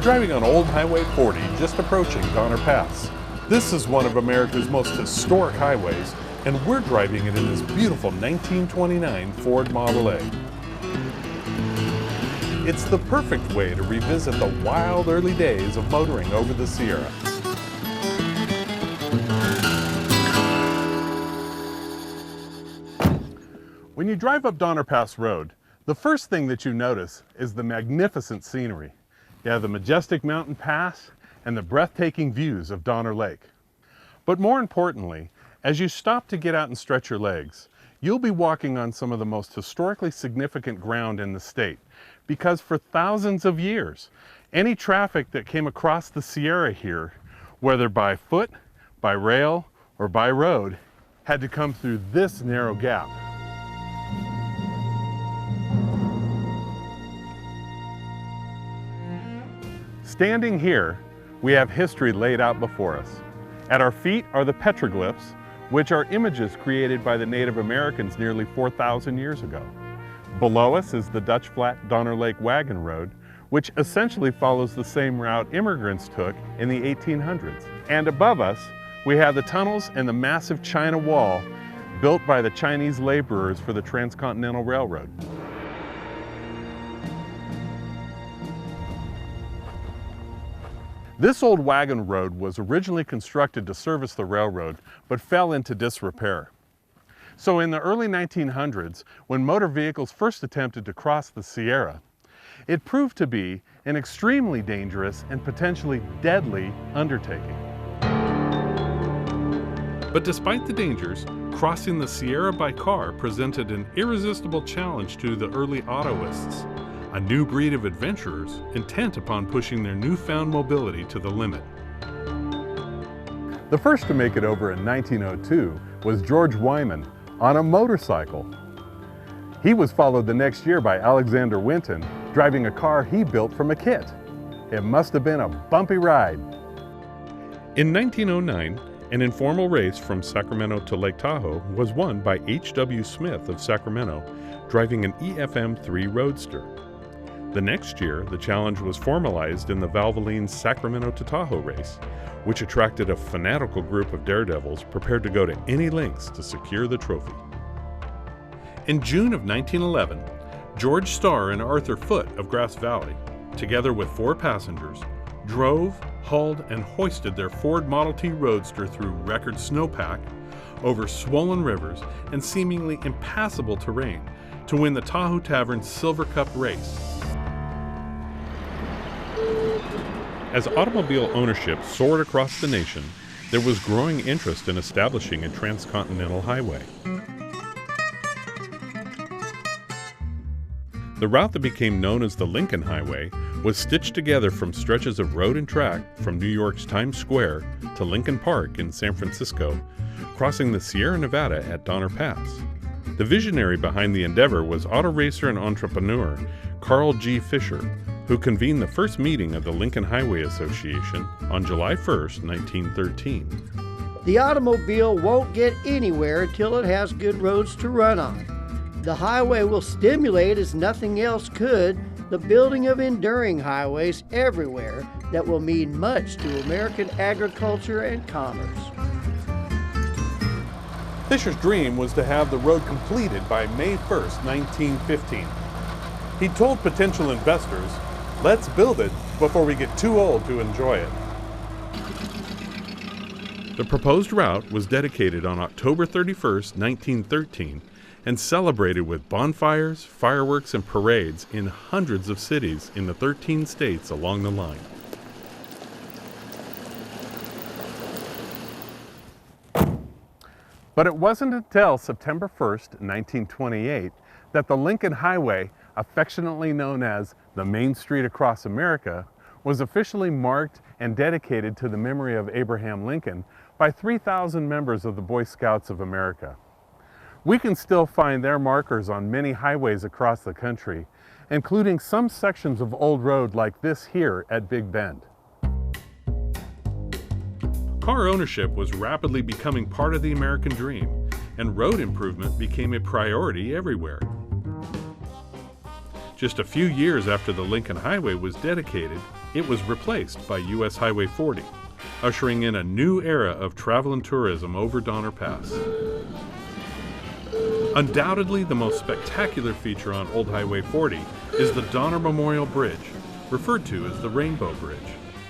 driving on Old Highway 40, just approaching Donner Pass. This is one of America's most historic highways, and we're driving it in this beautiful 1929 Ford Model A. It's the perfect way to revisit the wild early days of motoring over the Sierra. When you drive up Donner Pass Road, the first thing that you notice is the magnificent scenery. You have the majestic mountain pass and the breathtaking views of Donner Lake. But more importantly, as you stop to get out and stretch your legs, you'll be walking on some of the most historically significant ground in the state, because for thousands of years, any traffic that came across the Sierra here, whether by foot, by rail, or by road, had to come through this narrow gap. Standing here, we have history laid out before us. At our feet are the petroglyphs, which are images created by the Native Americans nearly 4,000 years ago. Below us is the Dutch Flat Donner Lake Wagon Road, which essentially follows the same route immigrants took in the 1800s. And above us, we have the tunnels and the massive China Wall built by the Chinese laborers for the Transcontinental Railroad. This old wagon road was originally constructed to service the railroad, but fell into disrepair. So in the early 1900s, when motor vehicles first attempted to cross the Sierra, it proved to be an extremely dangerous and potentially deadly undertaking. But despite the dangers, crossing the Sierra by car presented an irresistible challenge to the early autoists, a new breed of adventurers intent upon pushing their newfound mobility to the limit. The first to make it over in 1902 was George Wyman on a motorcycle. He was followed the next year by Alexander Winton, driving a car he built from a kit. It must have been a bumpy ride. In 1909, an informal race from Sacramento to Lake Tahoe was won by H.W. Smith of Sacramento, driving an EFM3 Roadster. The next year, the challenge was formalized in the Valvoline Sacramento to Tahoe race, which attracted a fanatical group of daredevils prepared to go to any lengths to secure the trophy. In June of 1911, George Starr and Arthur Foote of Grass Valley, together with 4 passengers, drove, hauled, and hoisted their Ford Model T Roadster through record snowpack, over swollen rivers, and seemingly impassable terrain to win the Tahoe Tavern Silver Cup race. As automobile ownership soared across the nation, there was growing interest in establishing a transcontinental highway. The route that became known as the Lincoln Highway was stitched together from stretches of road and track from New York's Times Square to Lincoln Park in San Francisco, crossing the Sierra Nevada at Donner Pass. The visionary behind the endeavor was auto racer and entrepreneur Carl G. Fisher, who convened the first meeting of the Lincoln Highway Association on July 1st, 1913. The automobile won't get anywhere until it has good roads to run on. The highway will stimulate, as nothing else could, the building of enduring highways everywhere that will mean much to American agriculture and commerce. Fisher's dream was to have the road completed by May 1st, 1915. He told potential investors, "Let's build it before we get too old to enjoy it." The proposed route was dedicated on October 31st, 1913, and celebrated with bonfires, fireworks, and parades in hundreds of cities in the 13 states along the line. But it wasn't until September 1st, 1928, that the Lincoln Highway, affectionately known as the Main Street Across America, was officially marked and dedicated to the memory of Abraham Lincoln by 3,000 members of the Boy Scouts of America. We can still find their markers on many highways across the country, including some sections of old road like this here at Big Bend. Car ownership was rapidly becoming part of the American dream, and road improvement became a priority everywhere. Just a few years after the Lincoln Highway was dedicated, it was replaced by US Highway 40, ushering in a new era of travel and tourism over Donner Pass. Undoubtedly, the most spectacular feature on Old Highway 40 is the Donner Memorial Bridge, referred to as the Rainbow Bridge.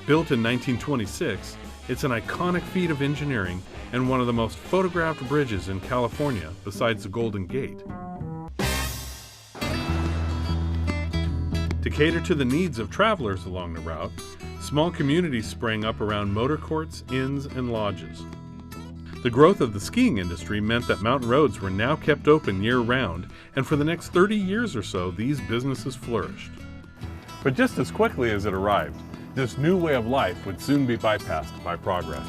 Built in 1926, it's an iconic feat of engineering and one of the most photographed bridges in California besides the Golden Gate. To cater to the needs of travelers along the route, small communities sprang up around motor courts, inns, and lodges. The growth of the skiing industry meant that mountain roads were now kept open year-round, and for the next 30 years or so, these businesses flourished. But just as quickly as it arrived, this new way of life would soon be bypassed by progress.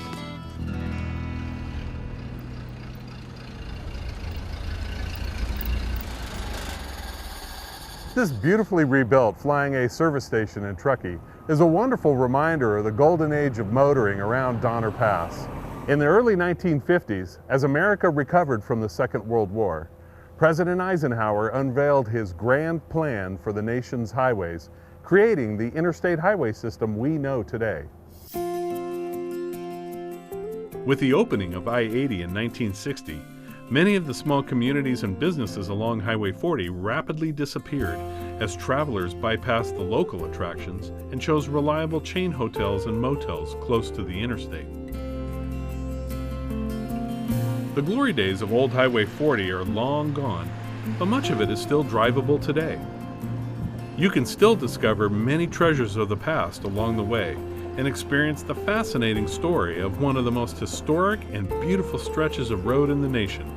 This beautifully rebuilt Flying A service station in Truckee is a wonderful reminder of the golden age of motoring around Donner Pass. In the early 1950s, as America recovered from the Second World War, President Eisenhower unveiled his grand plan for the nation's highways, creating the interstate highway system we know today. With the opening of I-80 in 1960, many of the small communities and businesses along Highway 40 rapidly disappeared as travelers bypassed the local attractions and chose reliable chain hotels and motels close to the interstate. The glory days of Old Highway 40 are long gone, but much of it is still drivable today. You can still discover many treasures of the past along the way and experience the fascinating story of one of the most historic and beautiful stretches of road in the nation.